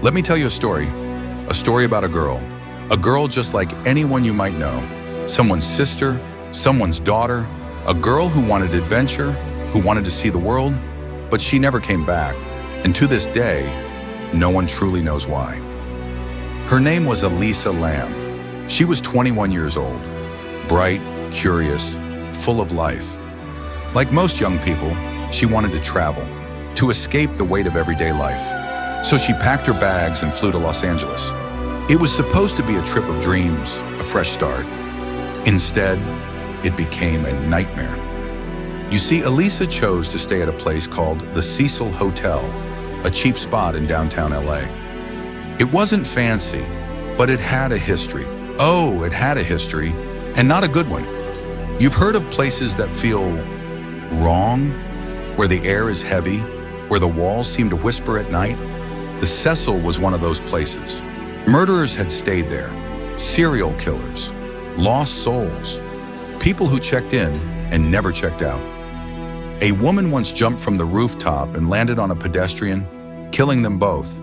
Let me tell you a story about a girl just like anyone you might know, someone's sister, someone's daughter, a girl who wanted adventure, who wanted to see the world, but she never came back, and to this day, no one truly knows why. Her name was Elisa Lamb. She was 21 years old, bright, curious, full of life. Like most young people, she wanted to travel, to escape the weight of everyday life. So she packed her bags and flew to Los Angeles. It was supposed to be a trip of dreams, a fresh start. Instead, it became a nightmare. You see, Elisa chose to stay at a place called the Cecil Hotel, a cheap spot in downtown LA. It wasn't fancy, but it had a history. Oh, it had a history, and not a good one. You've heard of places that feel wrong, where the air is heavy, where the walls seem to whisper at night? The Cecil was one of those places. Murderers had stayed there, serial killers, lost souls, people who checked in and never checked out. A woman once jumped from the rooftop and landed on a pedestrian, killing them both.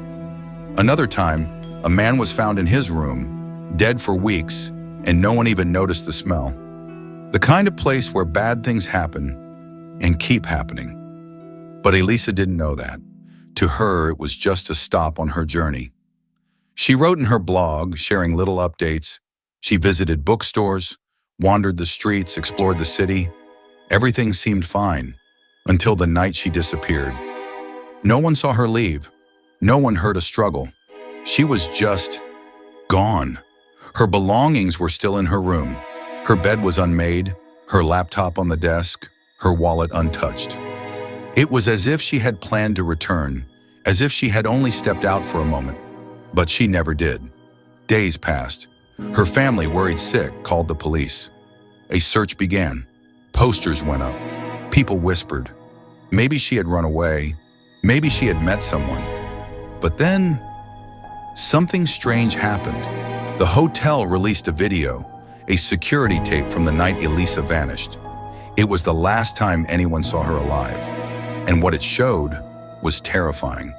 Another time, a man was found in his room, dead for weeks, and no one even noticed the smell. The kind of place where bad things happen and keep happening. But Elisa didn't know that. To her, it was just a stop on her journey. She wrote in her blog, sharing little updates. She visited bookstores, wandered the streets, explored the city. Everything seemed fine until the night she disappeared. No one saw her leave. No one heard a struggle. She was just gone. Her belongings were still in her room. Her bed was unmade, her laptop on the desk, her wallet untouched. It was as if she had planned to return, as if she had only stepped out for a moment. But she never did. Days passed. Her family, worried sick, called the police. A search began. Posters went up. People whispered. Maybe she had run away. Maybe she had met someone. But then, something strange happened. The hotel released a video, a security tape from the night Elisa vanished. It was the last time anyone saw her alive. And what it showed was terrifying.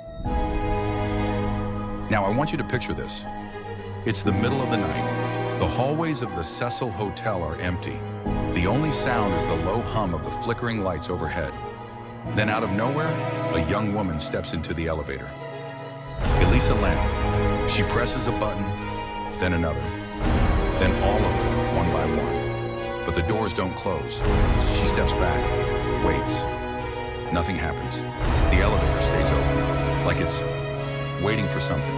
Now, I want you to picture this. It's the middle of the night. The hallways of the Cecil Hotel are empty. The only sound is the low hum of the flickering lights overhead. Then out of nowhere, a young woman steps into the elevator. Elisa Lamb. She presses a button, then another, then all of them, one by one. But the doors don't close. She steps back, waits. Nothing happens. The elevator stays open, like it's waiting for something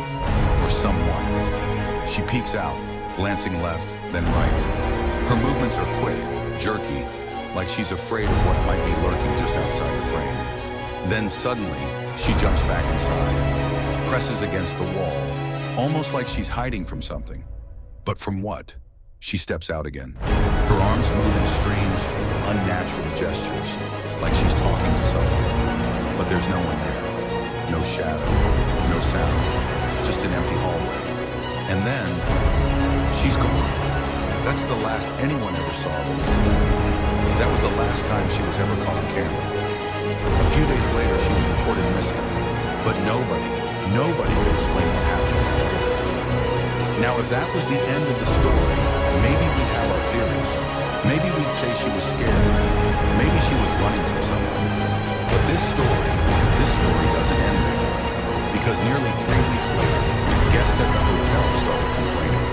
or someone. She peeks out, glancing left, then right. Her movements are quick, jerky, like she's afraid of what might be lurking just outside the frame. Then suddenly, she jumps back inside, presses against the wall, almost like she's hiding from something. But from what? She steps out again. Her arms move in strange, unnatural gestures, like she's talking to someone. But there's no one there. No shadow, no sound, just an empty hallway. And then, she's gone. That's the last anyone ever saw of Elisa Lamb. That was the last time she was ever caught on camera. A few days later, she was reported missing. But nobody could explain what happened. Now, if that was the end of the story, maybe we'd have our theories. Maybe we'd say she was scared. Maybe she was running from someone. But this story doesn't end there. Because nearly 3 weeks later, guests at the hotel started complaining.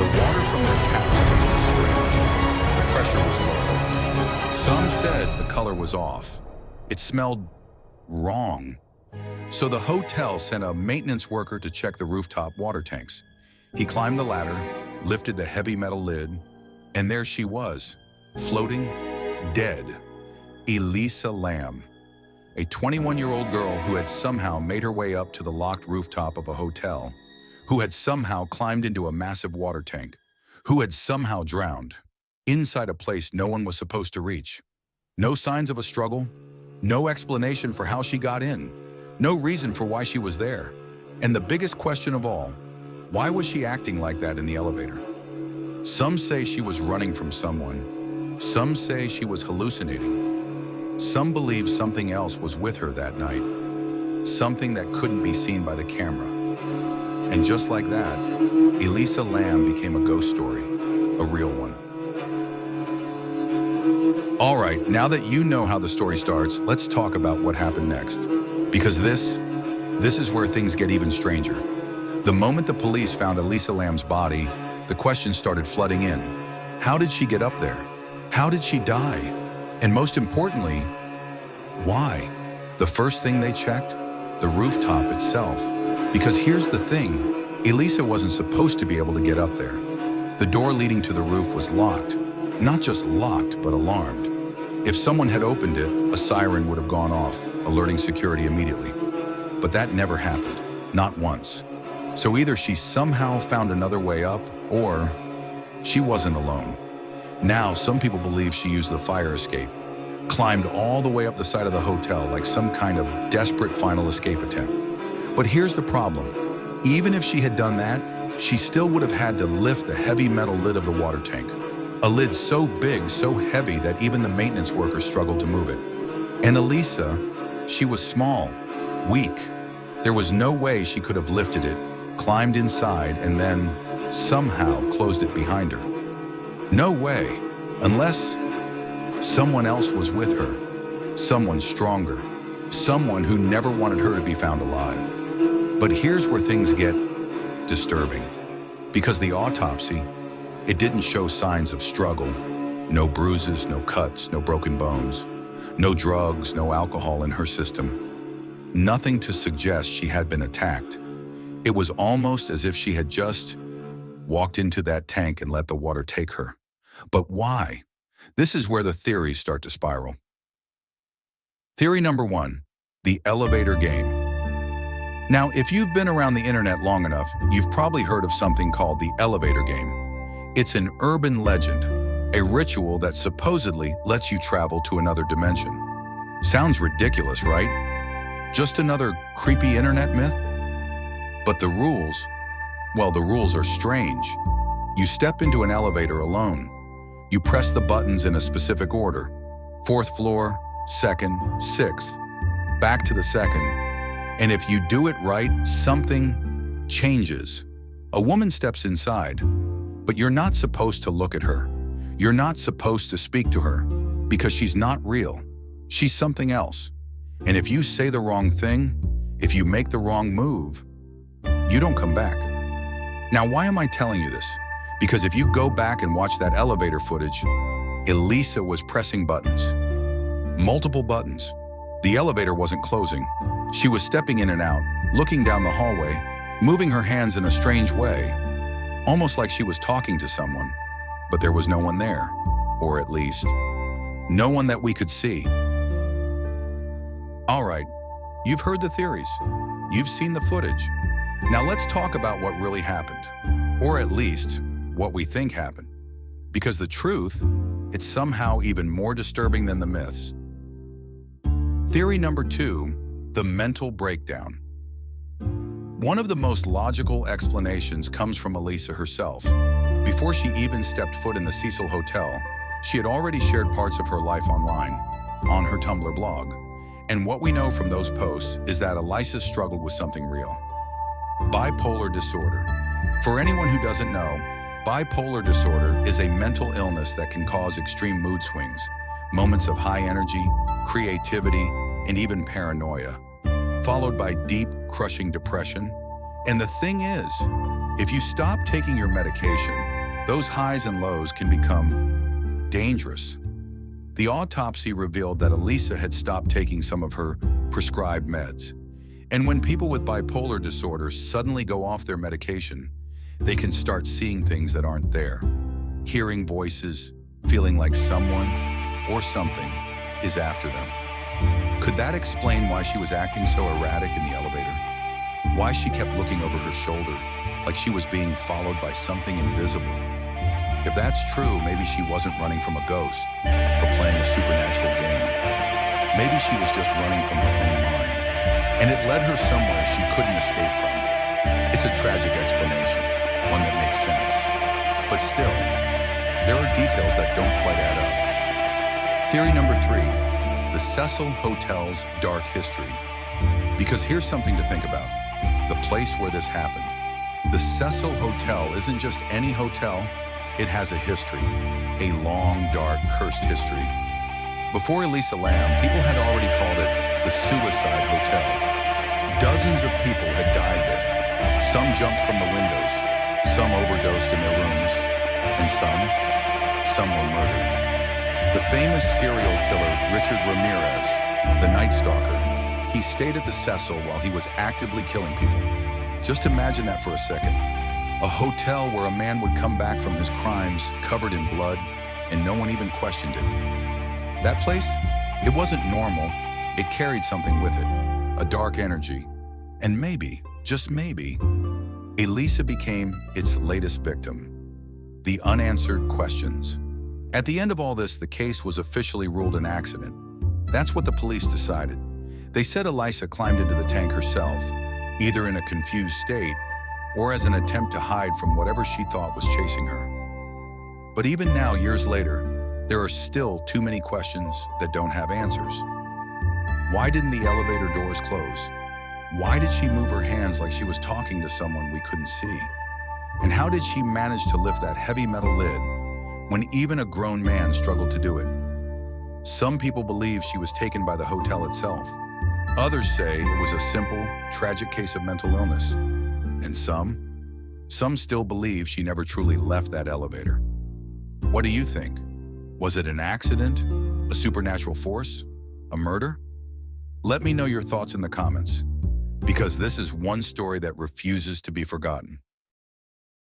The water from their taps tasted strange. The pressure was low. Some said the color was off. It smelled wrong. So the hotel sent a maintenance worker to check the rooftop water tanks. He climbed the ladder, lifted the heavy metal lid, and there she was, floating, dead. Elisa Lamb, a 21-year-old girl who had somehow made her way up to the locked rooftop of a hotel, who had somehow climbed into a massive water tank, who had somehow drowned, inside a place no one was supposed to reach. No signs of a struggle, no explanation for how she got in, no reason for why she was there. And the biggest question of all, why was she acting like that in the elevator? Some say she was running from someone. Some say she was hallucinating. Some believe something else was with her that night, something that couldn't be seen by the camera. And just like that, Elisa Lam became a ghost story, a real one. All right, now that you know how the story starts, let's talk about what happened next. Because this is where things get even stranger. The moment the police found Elisa Lam's body, the questions started flooding in. How did she get up there? How did she die? And most importantly, why? The first thing they checked? The rooftop itself. Because here's the thing, Elisa wasn't supposed to be able to get up there. The door leading to the roof was locked. Not just locked, but alarmed. If someone had opened it, a siren would have gone off, alerting security immediately. But that never happened, not once. So either she somehow found another way up, or she wasn't alone. Now, some people believe she used the fire escape, climbed all the way up the side of the hotel like some kind of desperate final escape attempt. But here's the problem. Even if she had done that, she still would have had to lift the heavy metal lid of the water tank. A lid so big, so heavy that even the maintenance workers struggled to move it. And Elisa, she was small, weak. There was no way she could have lifted it, climbed inside, and then somehow closed it behind her. No way, unless someone else was with her, someone stronger, someone who never wanted her to be found alive. But here's where things get disturbing. Because the autopsy, it didn't show signs of struggle. No bruises, no cuts, no broken bones, no drugs, no alcohol in her system. Nothing to suggest she had been attacked. It was almost as if she had just walked into that tank and let the water take her. But why? This is where the theories start to spiral. Theory number 1, the elevator game. Now, if you've been around the internet long enough, you've probably heard of something called the elevator game. It's an urban legend, a ritual that supposedly lets you travel to another dimension. Sounds ridiculous, right? Just another creepy internet myth? But the rules, well, the rules are strange. You step into an elevator alone. You press the buttons in a specific order. 4th floor, 2nd, 6th, back to the 2nd. And if you do it right, something changes. A woman steps inside, but you're not supposed to look at her. You're not supposed to speak to her because she's not real. She's something else. And if you say the wrong thing, if you make the wrong move, you don't come back. Now, why am I telling you this? Because if you go back and watch that elevator footage, Elisa was pressing buttons. Multiple buttons. The elevator wasn't closing. She was stepping in and out, looking down the hallway, moving her hands in a strange way, almost like she was talking to someone. But there was no one there, or at least, no one that we could see. All right, you've heard the theories. You've seen the footage. Now let's talk about what really happened, or at least what we think happened. Because the truth, it's somehow even more disturbing than the myths. Theory number 2, the mental breakdown. One of the most logical explanations comes from Elisa herself. Before she even stepped foot in the Cecil Hotel, she had already shared parts of her life online, on her Tumblr blog. And what we know from those posts is that Elisa struggled with something real. Bipolar disorder. For anyone who doesn't know, bipolar disorder is a mental illness that can cause extreme mood swings, moments of high energy, creativity, and even paranoia, followed by deep, crushing depression. And the thing is, if you stop taking your medication, those highs and lows can become dangerous. The autopsy revealed that Elisa had stopped taking some of her prescribed meds. And when people with bipolar disorder suddenly go off their medication, they can start seeing things that aren't there, hearing voices, feeling like someone or something is after them. Could that explain why she was acting so erratic in the elevator? Why she kept looking over her shoulder, like she was being followed by something invisible? If that's true, maybe she wasn't running from a ghost or playing a supernatural game. Maybe she was just running from her own mind, and it led her somewhere she couldn't escape from. It's a tragic explanation, one that makes sense. But still, there are details that don't quite add up. Theory number 3. The Cecil Hotel's dark history. Because here's something to think about. The place where this happened, The Cecil Hotel isn't just any hotel, it has a history, a long, dark, cursed history. Before Elisa Lam, people had already called it the Suicide Hotel. Dozens of people had died there. Some jumped from the windows, some overdosed in their rooms, and some were murdered. The famous serial killer Richard Ramirez, the Night Stalker, he stayed at the Cecil while he was actively killing people. Just imagine that for a second. A hotel where a man would come back from his crimes covered in blood and no one even questioned it. That place, it wasn't normal. It carried something with it, a dark energy. And maybe, just maybe, Elisa became its latest victim. The unanswered questions. At the end of all this, the case was officially ruled an accident. That's what the police decided. They said Elisa climbed into the tank herself, either in a confused state or as an attempt to hide from whatever she thought was chasing her. But even now, years later, there are still too many questions that don't have answers. Why didn't the elevator doors close? Why did she move her hands like she was talking to someone we couldn't see? And how did she manage to lift that heavy metal lid when even a grown man struggled to do it? Some people believe she was taken by the hotel itself. Others say it was a simple, tragic case of mental illness. And some still believe she never truly left that elevator. What do you think? Was it an accident? A supernatural force? A murder? Let me know your thoughts in the comments, because this is one story that refuses to be forgotten.